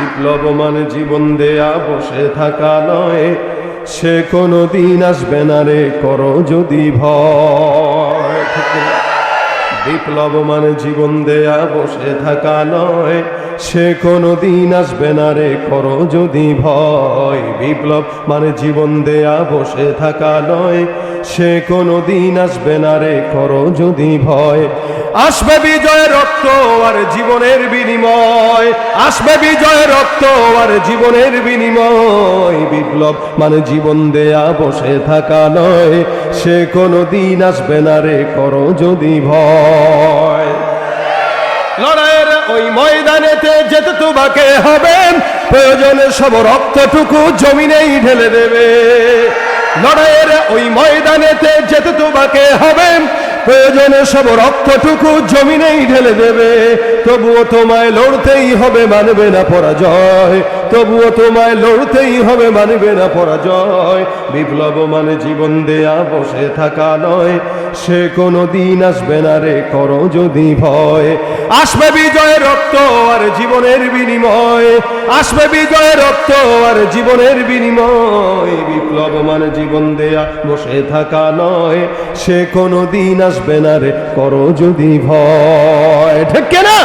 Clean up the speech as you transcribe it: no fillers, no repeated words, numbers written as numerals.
বিপ্লব মানে জীবন দেয়া বসে থাকা নয়, সে কোনো দিন আসবে না রে করো যদি ভয়। বিপ্লব মানে জীবন দেয়া বসে থাকা নয়, সে কোনো দিন আসবে না রে করো যদি ভয়। বিপ্লব মানে জীবন দেয়া বসে থাকা নয়, সে কোনো দিন আসবে না রে করো যদি ভয়। আসবে বিজয় রক্ত আর জীবনের বিনিময়, আসবে বিজয় রক্ত আর জীবনের বিনিময়। বিপ্লব মানে জীবন দেয়া বসে থাকা নয়, সে কোনো দিন আসবে না রে করো যদি ভয়। লড়াইয়ের ওই ময়দানেতে যেতে তোমাকে হবে, প্রয়োজনে সব রক্তটুকু জমিনেই ঢেলে দেবে। লড়াইয়ের ওই ময়দানেতে যেতে তোমাকে হবে, প্রয়োজনে সব রক্তটুকু জমিনেই ঢেলে দেবে। তবুও তোমায় লড়তেই হবে, মানবে না পরাজয়। তবুও তোমায় লড়তেই হবে, মানবে না পরাজয়। বিপ্লব মানে জীবন দেয়া বসে থাকা নয়, সে কোনো দিন আসবে না রে করো যদি ভয়। আসবে বিজয় রক্ত আর জীবনের বিনিময়, আসবে বিজয় রক্ত আর জীবনের বিনিময়। বিপ্লব মানে জীবন দেয়া বসে থাকা নয়, সে কোনো দিন আসবে না রে করো যদি ভয়। ঠিক না?